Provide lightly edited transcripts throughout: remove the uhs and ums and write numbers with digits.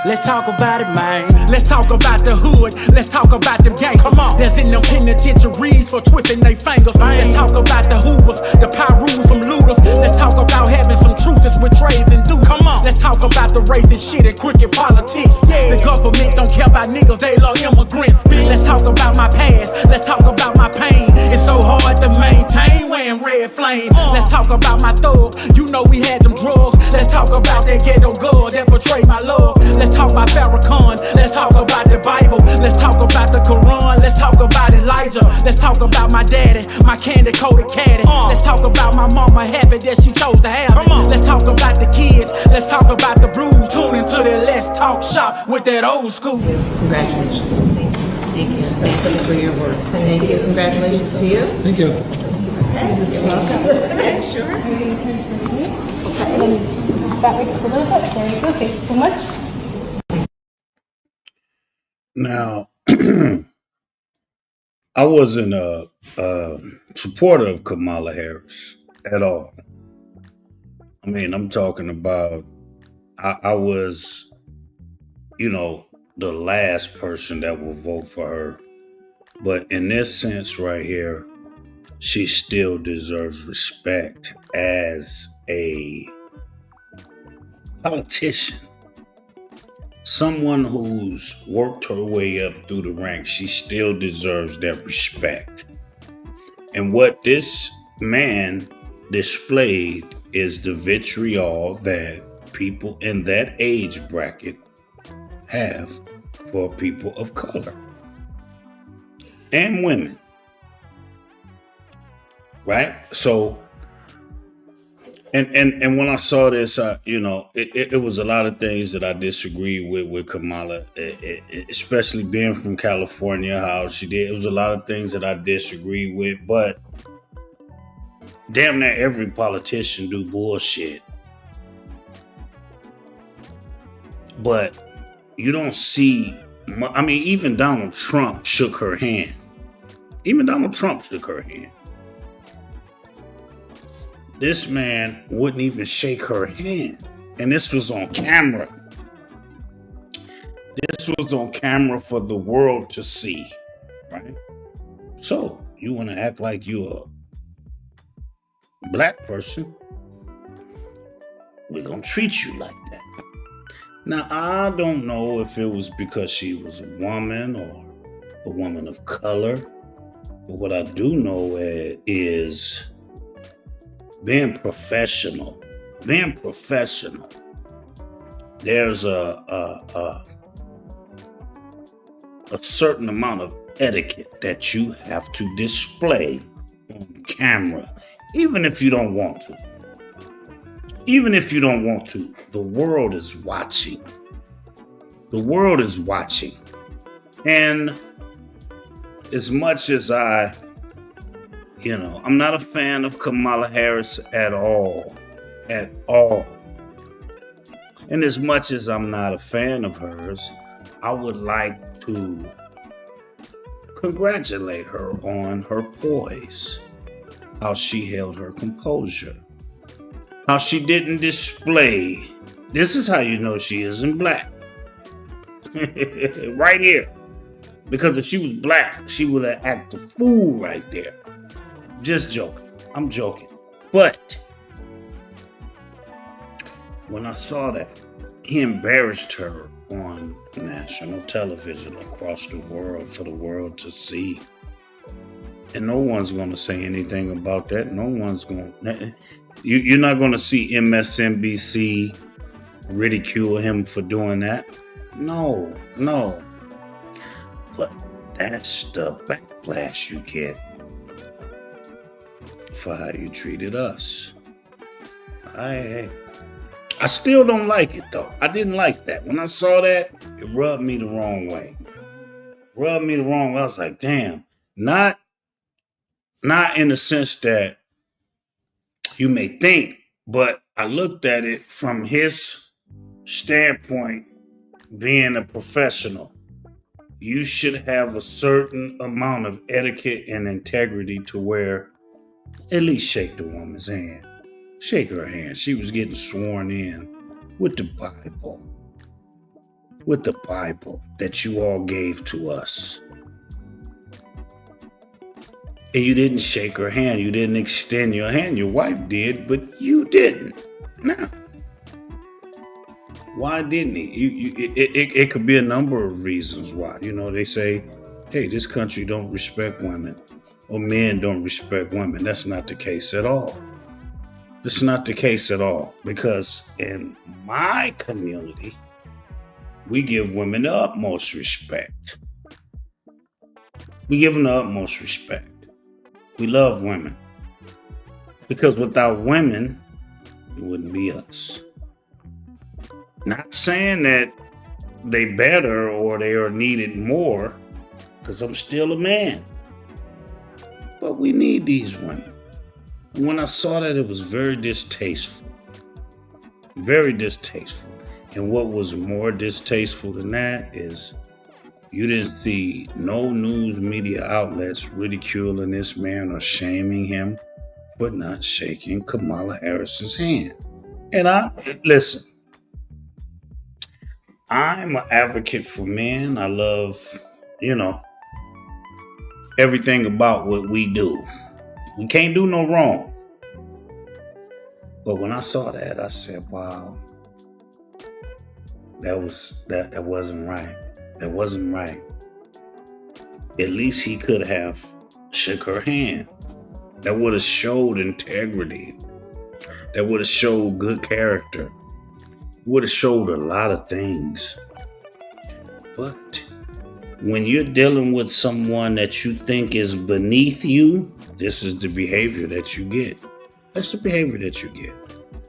Let's talk about it, man. Let's talk about the hood. Let's talk about them gangsters. Come on. That's in them penitentiaries for twisting their fingers. Let's talk about the hoovers, the Pyrus from looters. Let's talk about having some truces with trays and dudes. Come on. Let's talk about the racist shit and crooked politics. The government don't care about niggas, they love immigrants. Let's talk about my past. Let's talk about my pain. It's so hard to maintain wearing red flame. Let's talk about my thug. You know we had them drugs. Let's talk about that ghetto girl that betrayed my love. Let's talk about Farrakhan. Let's talk about the Bible. Let's talk about the Quran. Let's talk about Elijah. Let's talk about my daddy, my candy-coated caddy. Let's talk about my mama happy that she chose to have it. Let's talk about the kids. Let's talk about the blues. Tune into the Let's Talk Shop with that old school. Congratulations. Thank you. Thank you for your work. Thank you. Congratulations to you. Thank you. Okay, you're welcome. Okay, sure. Okay. That way just a little bit. There you go. Thank you so much. Now, I wasn't a supporter of Kamala Harris at all. I mean, I'm talking about, I was, the last person that will vote for her. But in this sense right here, she still deserves respect as a politician. Someone who's worked her way up through the ranks, she still deserves that respect. And what this man displayed is the vitriol that people in that age bracket have for people of color and women. Right? So, and when I saw this, it was a lot of things that I disagreed with Kamala, especially being from California, how she did. It was a lot of things that I disagreed with, but damn near every politician do bullshit. But you don't see, even Donald Trump shook her hand. This man wouldn't even shake her hand. And this was on camera. This was on camera for the world to see, right? So, you want to act like you're a black person? We're going to treat you like that. Now, I don't know if it was because she was a woman or a woman of color. But what I do know is being professional. There's a certain amount of etiquette that you have to display on camera, even if you don't want to. The world is watching. And as much as I'm not a fan of Kamala Harris at all. And as much as I'm not a fan of hers, I would like to congratulate her on her poise, how she held her composure, how she didn't display. This is how you know she isn't black. Right here. Because if she was black, she would have acted a fool right there. Just joking. I'm joking. But when I saw that, he embarrassed her on national television across the world for the world to see. And no one's going to say anything about that. No one's going to. You're not going to see MSNBC ridicule him for doing that. No. But that's the backlash you get for how you treated us. I still don't like it, though. I didn't like that. When I saw that, it rubbed me the wrong way. I was like, damn. Not in the sense that you may think, but I looked at it from his standpoint, being a professional. You should have a certain amount of etiquette and integrity to where at least shake the woman's hand. Shake her hand. She was getting sworn in with the Bible. with the Bible that you all gave to us. And you didn't shake her hand. You didn't extend your hand. Your wife did, but you didn't. Now, why didn't he? It could be a number of reasons why. They say, hey, this country don't respect women, or men don't respect women. That's not the case at all. It's not the case at all, because in my community, we give women the utmost respect. We give them the utmost respect. We love women, because without women, it wouldn't be us. Not saying that they better or they are needed more, because I'm still a man. But we need these women. And when I saw that, it was very distasteful. Very distasteful. And what was more distasteful than that is you didn't see no news media outlets ridiculing this man or shaming him for not shaking Kamala Harris's hand. And listen, I'm an advocate for men. I love, everything about what we do. We can't do no wrong. But when I saw that, I said, wow, that wasn't right. That wasn't right. At least he could have shook her hand. That would have showed integrity. That would have showed good character. It would have showed a lot of things. But when you're dealing with someone that you think is beneath you, this is the behavior that you get. That's the behavior that you get.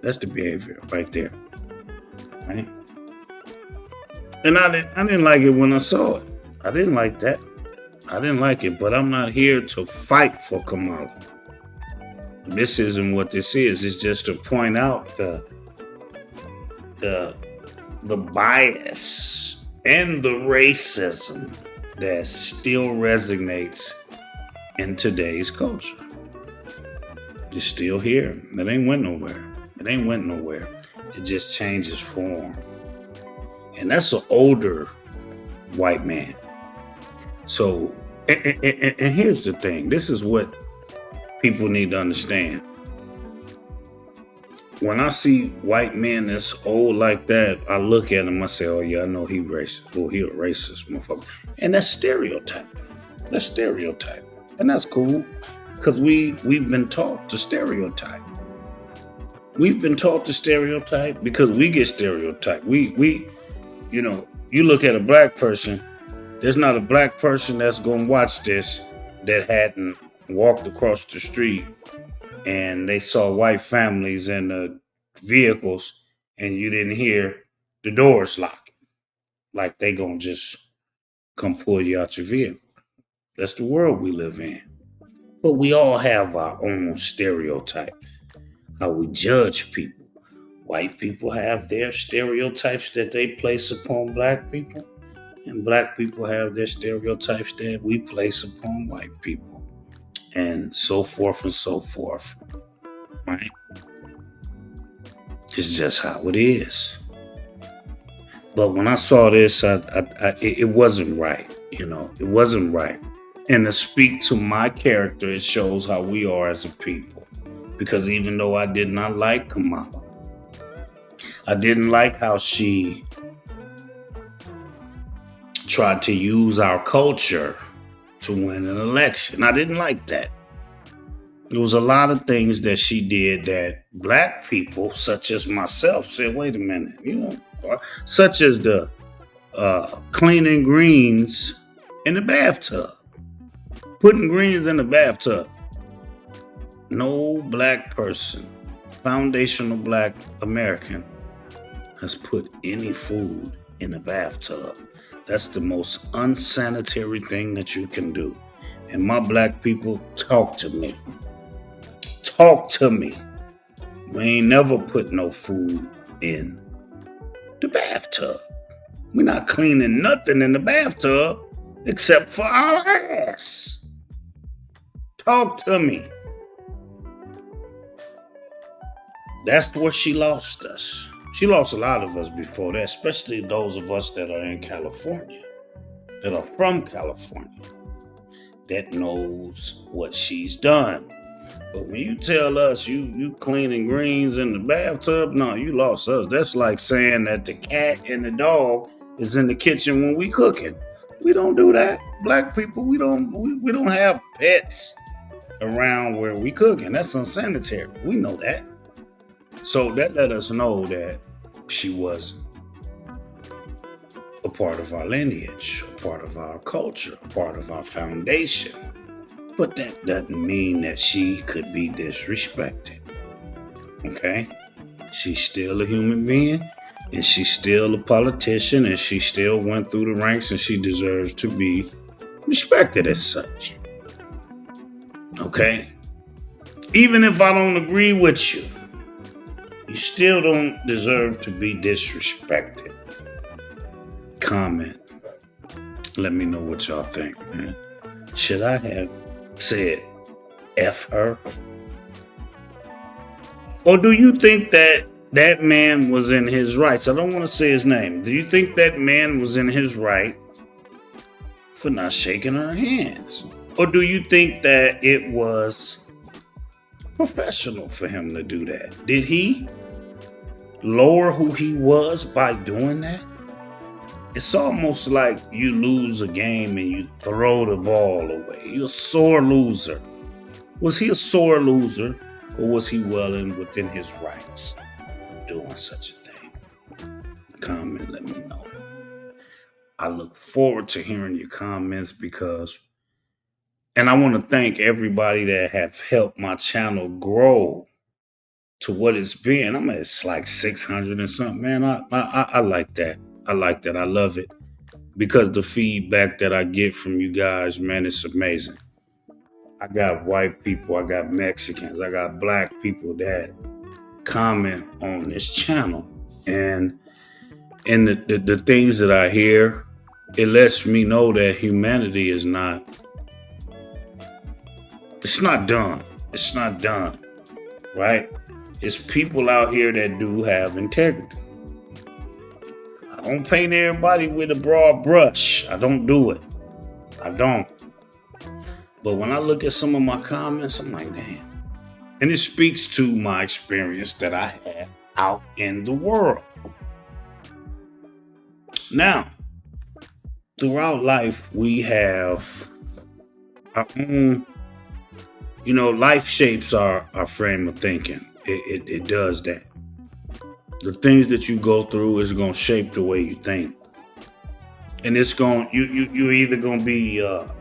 That's the behavior right there. Right? And I didn't like it when I saw it. I didn't like that. I didn't like it, but I'm not here to fight for Kamala. This isn't what this is. It's just to point out the bias and the racism that still resonates in today's culture. It's still here. It ain't went nowhere. It just changes form. And that's an older white man. So, and here's the thing. This is what people need to understand. When I see white men that's old like that, I look at him, I say, oh yeah, I know he racist. Oh, he a racist motherfucker. And that's stereotype. And that's cool. Because we've been taught to stereotype. We've been taught to stereotype because we get stereotyped. You look at a black person, there's not a black person that's going to watch this that hadn't walked across the street and they saw white families in the vehicles and you didn't hear the doors locking. Like they going to just come pull you out your vehicle. That's the world we live in. But we all have our own stereotypes, how we judge people. White people have their stereotypes that they place upon black people, and black people have their stereotypes that we place upon white people, and so forth and so forth. Right? It's just how it is. But when I saw this, it wasn't right. It wasn't right. And to speak to my character, it shows how we are as a people. Because even though I did not like Kamala, I didn't like how she tried to use our culture to win an election. I didn't like that. There was a lot of things that she did that black people, such as myself, said, wait a minute, such as the cleaning greens in the bathtub. Putting greens in the bathtub. No black person, foundational black American, has put any food in a bathtub. That's the most unsanitary thing that you can do. And my black people, talk to me. Talk to me. We ain't never put no food in the bathtub. We're not cleaning nothing in the bathtub except for our ass. Talk to me. That's where she lost us. She lost a lot of us before that, especially those of us that are in California, that are from California, that knows what she's done. But when you tell us you cleaning greens in the bathtub, no, you lost us. That's like saying that the cat and the dog is in the kitchen when we cooking. We don't do that. Black people, we don't have pets around where we cooking. That's unsanitary. We know that. So that let us know that she wasn't a part of our lineage, a part of our culture, a part of our foundation. But that doesn't mean that she could be disrespected. Okay? She's still a human being, and she's still a politician, and she still went through the ranks, and she deserves to be respected as such. Okay? Even if I don't agree with you, you still don't deserve to be disrespected. Comment. Let me know what y'all think, man. Should I have said F her? Or do you think that that man was in his rights? I don't want to say his name. Do you think that man was in his right for not shaking her hands? Or do you think that it was professional for him to do that? Did he lower who he was by doing that? It's almost like you lose a game and you throw the ball away. You're a sore loser. Was he a sore loser, or was he well within his rights of doing such a thing? Comment, let me know. I look forward to hearing your comments and I want to thank everybody that have helped my channel grow to what it's been. It's like 600 and something, man. I like that. I like that. I love it because the feedback that I get from you guys, man, it's amazing. I got white people, I got Mexicans, I got black people that comment on this channel. And the things that I hear, it lets me know that humanity is not done. It's not done, right? It's people out here that do have integrity. I don't paint everybody with a broad brush. I don't do it. I don't. But when I look at some of my comments, I'm like, damn. And it speaks to my experience that I had out in the world. Now, throughout life, we have our own, life shapes our frame of thinking. It does that. The things that you go through is going to shape the way you think. And it's you're either going to be a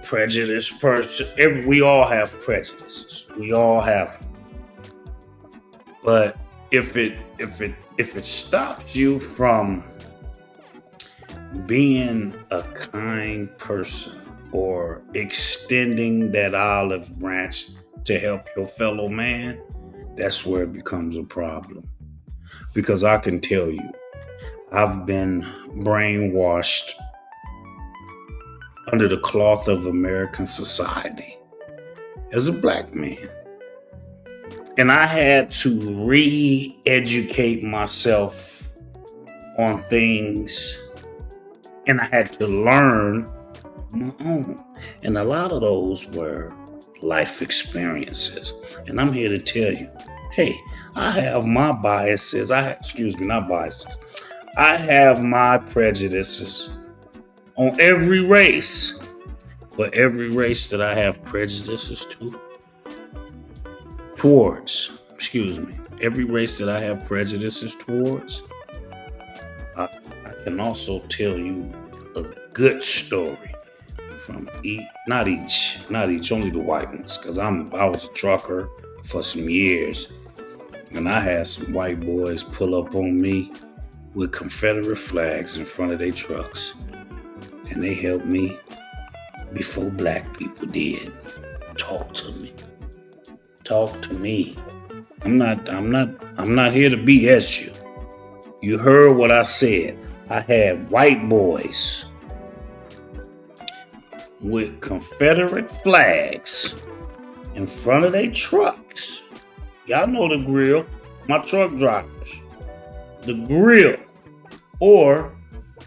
prejudiced person. We all have prejudices. We all have them. But if it stops you from being a kind person or extending that olive branch to help your fellow man, that's where it becomes a problem. Because I can tell you, I've been brainwashed under the cloth of American society as a black man. And I had to re-educate myself on things, and I had to learn on my own. And a lot of those were life experiences. And I'm here to tell you, hey, I have my biases. Not biases. I have my prejudices on every race. But every race that I have prejudices every race that I have prejudices towards, I can also tell you a good story from only the white ones, because I was a trucker for some years, and I had some white boys pull up on me with Confederate flags in front of their trucks, and they helped me before black people did. Talk to me. I'm not here to BS you. You heard what I said. I had white boys with Confederate flags in front of their trucks. Y'all know the grill. My truck drivers. the grill, or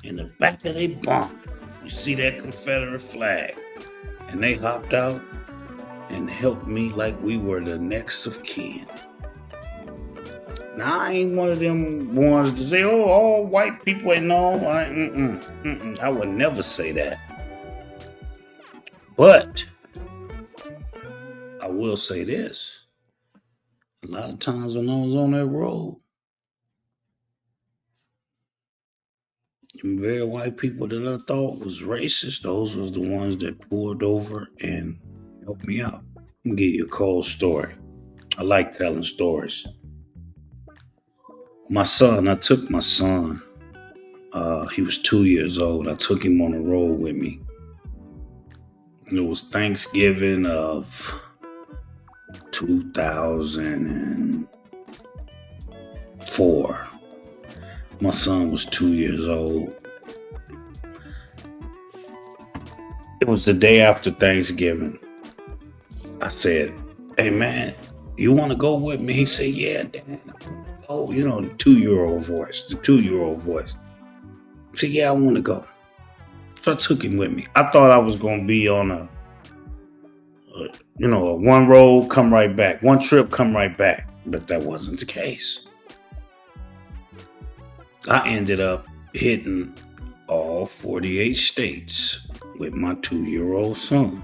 in the back of their bunk, you see that Confederate flag. And they hopped out and helped me like we were the next of kin. Now, I ain't one of them ones to say, oh, all white people ain't no. I would never say that. But I will say this. A lot of times when I was on that road, very white people that I thought was racist, those was the ones that pulled over and helped me out. I'm gonna give you a cold story. I like telling stories. My son, I took my son. He was 2 years old. I took him on the road with me. It was Thanksgiving of 2004. My son was 2 years old. It was the day after Thanksgiving. I said, hey man, you want to go with me? He said, yeah, Dad, I want to go. You know, the 2-year-old voice. I said, yeah, I want to go. So I took him with me. I thought I was going to be on a one road, come right back. One trip, come right back. But that wasn't the case. I ended up hitting all 48 states with my 2-year-old son.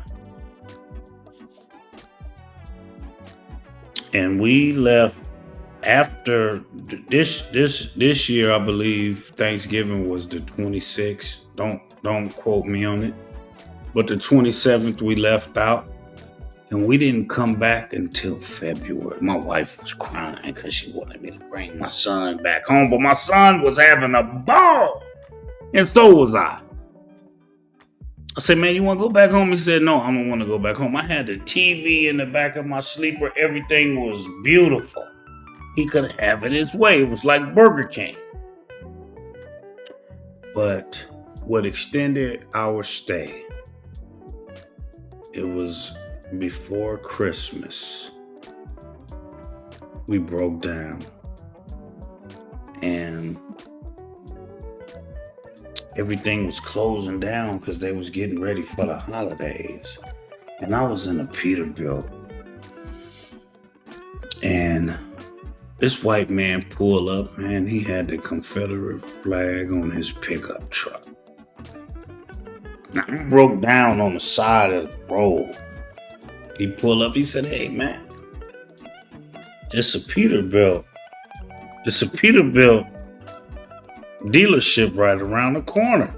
And we left after this year, I believe Thanksgiving was the 26th. Don't quote me on it. But the 27th we left out. And we didn't come back until February. My wife was crying because she wanted me to bring my son back home. But my son was having a ball. And so was I. I said, man, you want to go back home? He said, no, I don't want to go back home. I had the TV in the back of my sleeper. Everything was beautiful. He could have it his way. It was like Burger King. But what extended our stay, it was before Christmas. We broke down. And everything was closing down because they was getting ready for the holidays. And I was in a Peterbilt. And this white man pulled up, man. He had the Confederate flag on his pickup truck. Now, I broke down on the side of the road. He pulled up. He said, hey, man, it's a Peterbilt. It's a Peterbilt dealership right around the corner.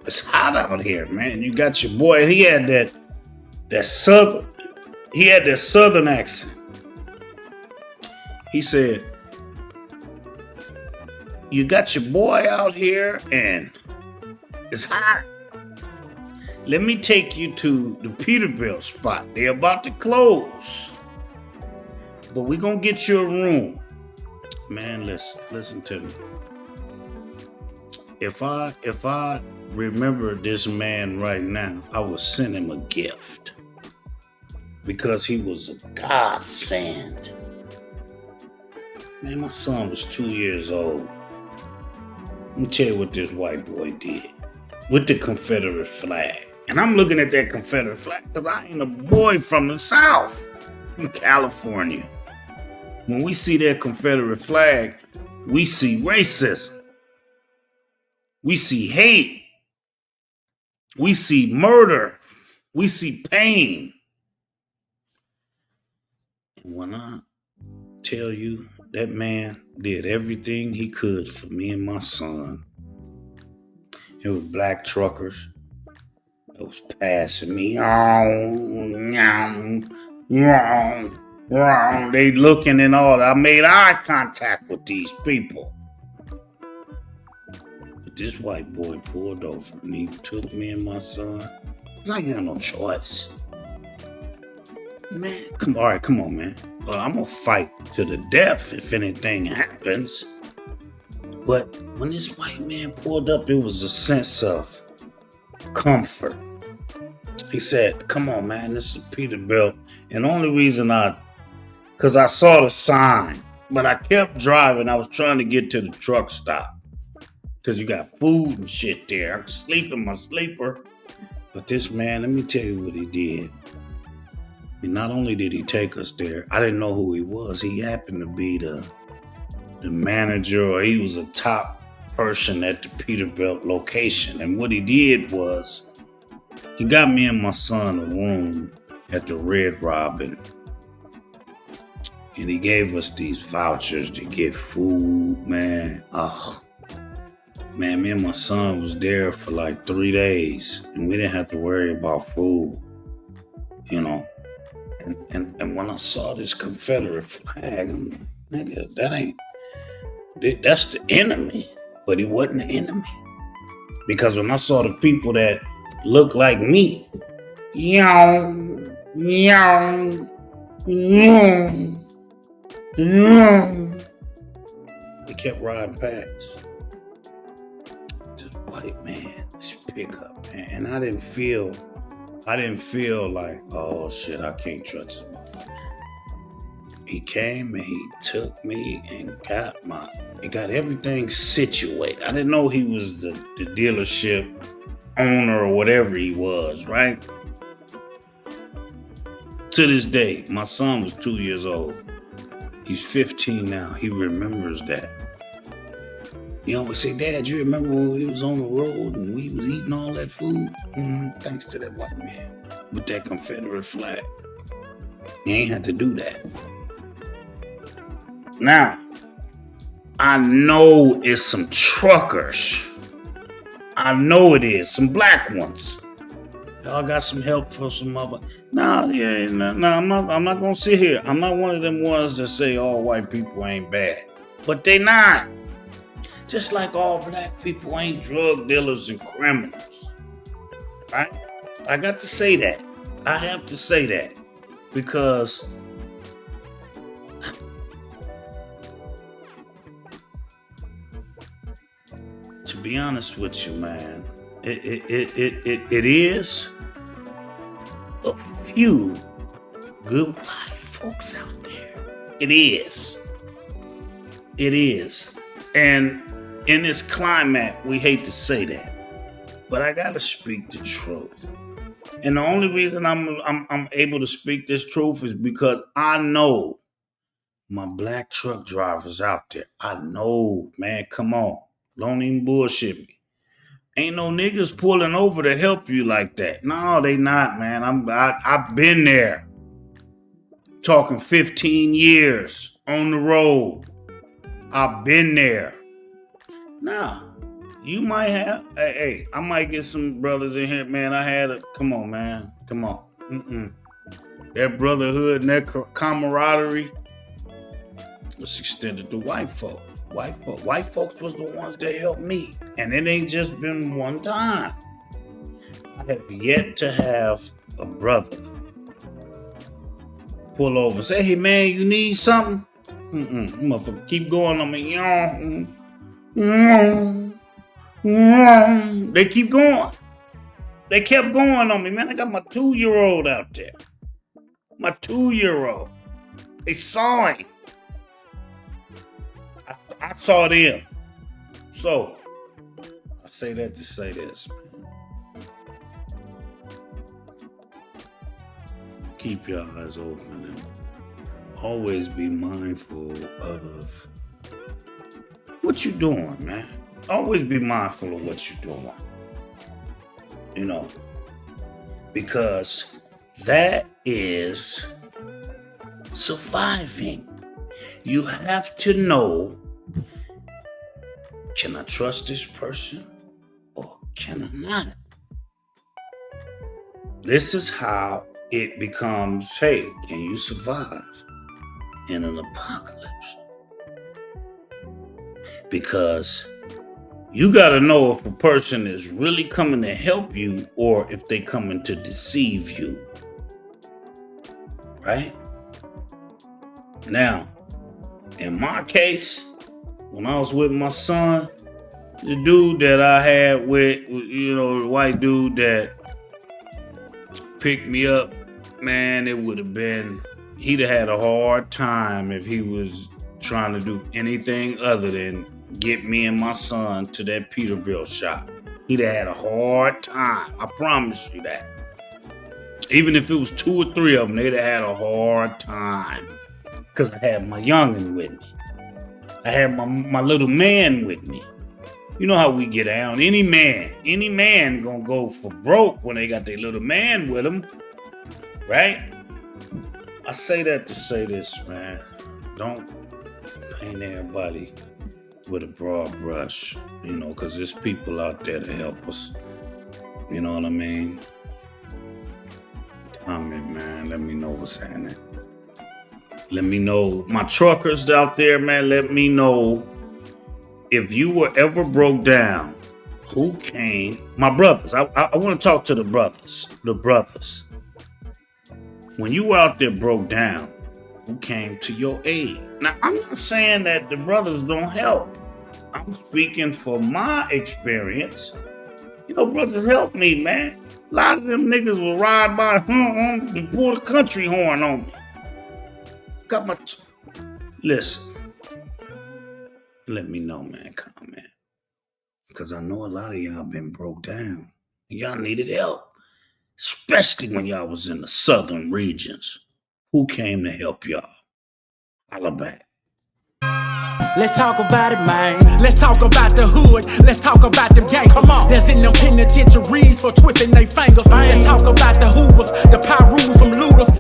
It's hot out here, man. You got your boy. He had that southern accent. He said, you got your boy out here and it's hot. Let me take you to the Peterbilt spot. They're about to close. But we're going to get you a room. Man, listen to me. If I remember this man right now, I would send him a gift. Because he was a godsend. Man, my son was 2 years old. Let me tell you what this white boy did. With the Confederate flag. And I'm looking at that Confederate flag because I ain't a boy from the South, from California. When we see that Confederate flag, we see racism. We see hate. We see murder. We see pain. And when I tell you that man did everything he could for me and my son, it was black truckers that was passing me. They looking and all. I made eye contact with these people. But this white boy pulled over and he took me and my son. Cause I had no choice. Man, come on, man. Well, I'm gonna fight to the death if anything happens. But when this white man pulled up, it was a sense of comfort. He said, come on, man, this is Peterbilt. And the only reason because I saw the sign. But I kept driving. I was trying to get to the truck stop because you got food and shit there. I could sleep in my sleeper. But this man, let me tell you what he did. And not only did he take us there, I didn't know who he was. He happened to be the manager, or he was a top person at the Peterbilt location. And what he did was, he got me and my son a room at the Red Robin. And he gave us these vouchers to get food, man. Oh, man, me and my son was there for like 3 days. And we didn't have to worry about food, you know. And when I saw this Confederate flag, I'm like, nigga, that's the enemy. But he wasn't the enemy. Because when I saw the people that looked like me, young, they kept riding past. Just white man, this pickup, man. And I didn't feel like, oh shit, I can't trust him. He came and he took me and got everything situated. I didn't know he was the dealership owner or whatever he was, right? To this day, my son was 2 years old. He's 15 now. He remembers that. He always say, Dad, you remember when we was on the road and we was eating all that food? Thanks to that white man with that Confederate flag. You ain't had to do that. Now, I know it's some truckers. I know it is. Some black ones. Y'all got some help for some other. No, I'm not gonna sit here. I'm not one of them ones that say all white people ain't bad. But they not. Just like all black people ain't drug dealers and criminals. Right? I got to say that. I have to say that. Because to be honest with you, man, it is a few good white folks out there. It is. And in this climate, we hate to say that, but I gotta speak the truth. And the only reason I'm able to speak this truth is because I know my black truck drivers out there. I know, man, come on. Don't even bullshit me. Ain't no niggas pulling over to help you like that. No, they not, man. I've been there. Talking 15 years on the road. I've been there. Now, you might have, hey, I might get some brothers in here, man. Come on, man. Come on. That brotherhood and that camaraderie was extended to white folk. White folks was the ones that helped me. And it ain't just been one time. I have yet to have a brother pull over and say, hey, man, you need something? Motherfucker, keep going on me. They keep going. They kept going on me, man. I got my 2-year-old out there. My 2-year-old. They saw him. I saw them. So, I say that to say this, man. Keep your eyes open and always be mindful of what you're doing, man. Always be mindful of what you're doing. You know, because that is surviving. You have to know, can I trust this person or can I not? This is how it becomes, hey, can you survive in an apocalypse? Because you got to know if a person is really coming to help you or if they coming to deceive you. Right? Now, in my case, when I was with my son, the dude that I had with, you know, the white dude that picked me up, man, it would have been, he'd have had a hard time if he was trying to do anything other than get me and my son to that Peterbilt shop. He'd have had a hard time. I promise you that. Even if it was 2 or 3 of them, they'd have had a hard time. Because I had my youngin' with me. I had my little man with me. You know how we get down. Any man gonna go for broke when they got their little man with them. Right? I say that to say this, man. Don't paint everybody with a broad brush, you know, because there's people out there to help us. You know what I mean? Comment, man. Let me know what's happening. Let me know. My truckers out there, man, let me know if you were ever broke down. Who came? My brothers. I want to talk to the brothers. The brothers. When you were out there broke down, who came to your aid? Now, I'm not saying that the brothers don't help. I'm speaking for my experience. You know, brothers help me, man. A lot of them niggas will ride by to pull the country horn on me. Got my... Listen. Let me know, man. Comment. Because I know a lot of y'all been broke down. And y'all needed help. Especially when y'all was in the southern regions. Who came to help y'all? Holla back. Let's talk about it, man. Let's talk about the hood. Let's talk about them gangs. Come on. That's in them penitentiaries for twisting their fingers. Let's talk about the hoovers, the Pyrus from looters.